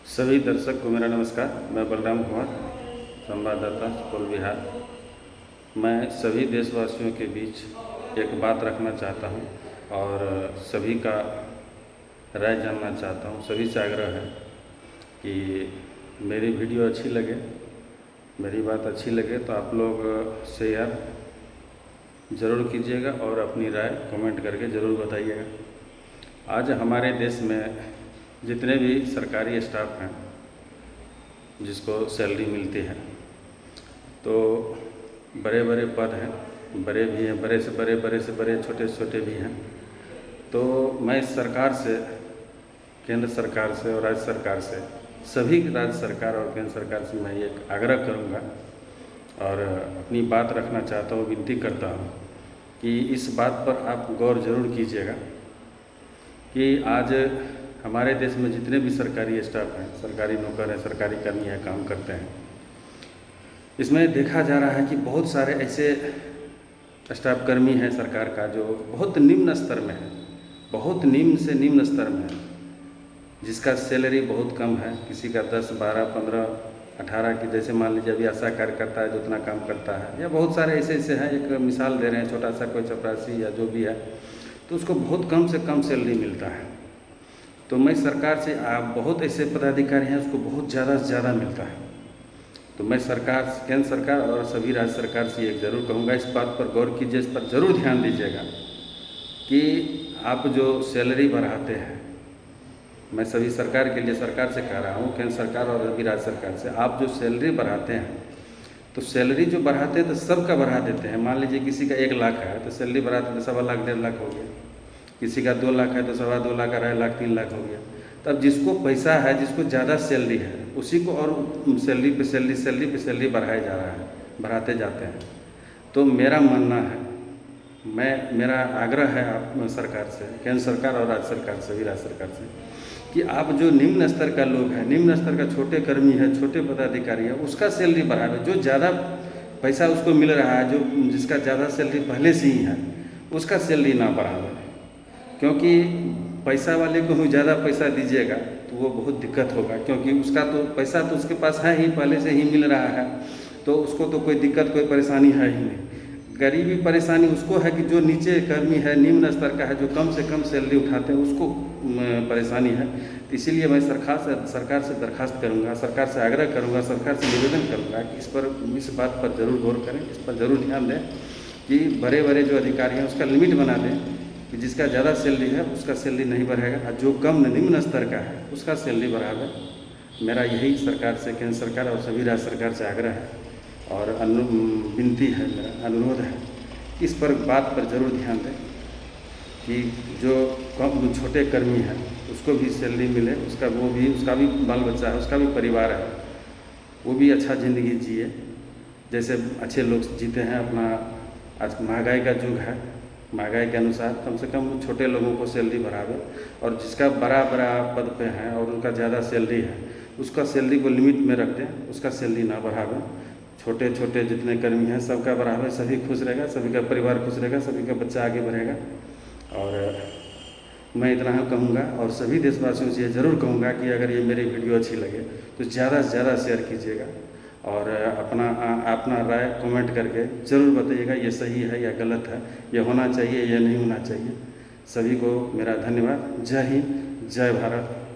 सभी दर्शक को मेरा नमस्कार। मैं बलराम कुमार, संवाददाता सुपौल बिहार। मैं सभी देशवासियों के बीच एक बात रखना चाहता हूं और सभी का राय जानना चाहता हूं। सभी से आग्रह है कि मेरी वीडियो अच्छी लगे, मेरी बात अच्छी लगे तो आप लोग शेयर ज़रूर कीजिएगा और अपनी राय कमेंट करके ज़रूर बताइएगा। आज हमारे देश में जितने भी सरकारी स्टाफ हैं जिसको सैलरी मिलती है, तो बड़े बड़े पद हैं, बड़े भी हैं, बड़े से बड़े, छोटे से छोटे भी हैं। तो मैं इस सरकार से, केंद्र सरकार से और राज्य सरकार से, सभी राज्य सरकार और केंद्र सरकार से मैं एक आग्रह करूंगा और अपनी बात रखना चाहता हूँ, विनती करता हूँ कि इस बात पर आप गौर ज़रूर कीजिएगा कि आज हमारे देश में जितने भी सरकारी स्टाफ हैं, सरकारी नौकर हैं, सरकारी कर्मी हैं, काम करते हैं, इसमें देखा जा रहा है कि बहुत सारे ऐसे स्टाफ कर्मी हैं सरकार का जो बहुत निम्न स्तर में है, बहुत निम्न से निम्न स्तर में है, जिसका सैलरी बहुत कम है। किसी का 10, 12, 15, 18 की, जैसे मान लीजिए अभी आशा कार्यकर्ता है जो उतना काम करता है, या बहुत सारे ऐसे ऐसे हैं। एक मिसाल दे रहे हैं, छोटा सा कोई चपरासी या जो भी है, तो उसको बहुत कम से कम सैलरी मिलता है। तो मैं सरकार से, आप बहुत ऐसे पदाधिकारी हैं उसको बहुत ज़्यादा से ज़्यादा मिलता है। तो मैं सरकार, केंद्र सरकार और सभी राज्य सरकार से एक ज़रूर कहूँगा, इस बात पर गौर कीजिए, इस पर ज़रूर ध्यान दीजिएगा कि आप जो सैलरी बढ़ाते हैं, मैं सभी सरकार के लिए, सरकार से कह रहा हूँ, केंद्र सरकार और सभी राज्य सरकार से, आप जो सैलरी बढ़ाते हैं, तो सैलरी जो बढ़ाते हैं तो सबका बढ़ा देते हैं। मान लीजिए किसी का 1 लाख है तो सैलरी बढ़ाते हैं तो 1.25 लाख, 1.5 लाख हो गया। किसी का 2 लाख है तो 2.25 लाख, 2.5 लाख, 3 लाख हो गया। तब जिसको पैसा है, जिसको ज़्यादा सैलरी है, उसी को और सैलरी पे सैलरी बढ़ाया जा रहा है, बढ़ाते जाते हैं। तो मेरा मानना है, मेरा आग्रह है आप सरकार से, केंद्र सरकार और राज्य सरकार से, सभी राज्य सरकार से, कि आप जो निम्न स्तर का लोग हैं, निम्न स्तर का छोटे कर्मी है, छोटे पदाधिकारी है, उसका सैलरी बढ़ावे। जो ज़्यादा पैसा उसको मिल रहा है, जो जिसका ज़्यादा सैलरी पहले से ही है, उसका सैलरी ना बढ़ावे। क्योंकि पैसा वाले को ही ज़्यादा पैसा दीजिएगा तो वो बहुत दिक्कत होगा, क्योंकि उसका तो पैसा तो उसके पास है ही, पहले से ही मिल रहा है, तो उसको तो कोई दिक्कत, कोई परेशानी है ही नहीं। गरीबी परेशानी उसको है कि जो नीचे कर्मी है, निम्न स्तर का है, जो कम से कम सैलरी उठाते हैं, उसको परेशानी है। तो इसीलिए मैं सरकार से दरखास्त करूँगा, सरकार से आग्रह करूँगा, सरकार से निवेदन करूँगा कि इस बात पर ज़रूर गौर करें, इस पर ज़रूर ध्यान दें कि बड़े बड़े जो अधिकारी हैं उसका लिमिट बना दें कि जिसका ज़्यादा सैलरी है उसका सैलरी नहीं बढ़ेगा, और जो कम निम्न स्तर का है उसका सैलरी बढ़ावे। मेरा यही सरकार से, केंद्र सरकार और सभी राज्य सरकार से आग्रह है और विनती है, मेरा अनुरोध है कि इस पर बात पर ज़रूर ध्यान दें कि जो कम छोटे कर्मी हैं उसको भी सैलरी मिले, उसका भी बाल बच्चा है, उसका भी परिवार है, वो भी अच्छा ज़िंदगी जिए, जैसे अच्छे लोग जीते हैं अपना। आज महंगाई का युग है, महंगाई के अनुसार कम से कम छोटे लोगों को सैलरी बढ़ावे, और जिसका बड़ा पद पे हैं और उनका ज़्यादा सैलरी है, उसका सैलरी को लिमिट में रख दें, उसका सैलरी ना बढ़ावे। छोटे छोटे जितने कर्मी हैं सबका बढ़ावे, सभी खुश रहेगा, सभी का परिवार खुश रहेगा, सभी का बच्चा आगे बढ़ेगा। और मैं इतना ही कहूँगा और सभी देशवासियों से ये ज़रूर कहूँगा कि अगर ये मेरी वीडियो अच्छी लगे तो ज़्यादा से ज़्यादा शेयर कीजिएगा और अपना राय कमेंट करके ज़रूर बताइएगा, ये सही है या गलत है, ये होना चाहिए या नहीं होना चाहिए। सभी को मेरा धन्यवाद। जय हिंद, जय भारत।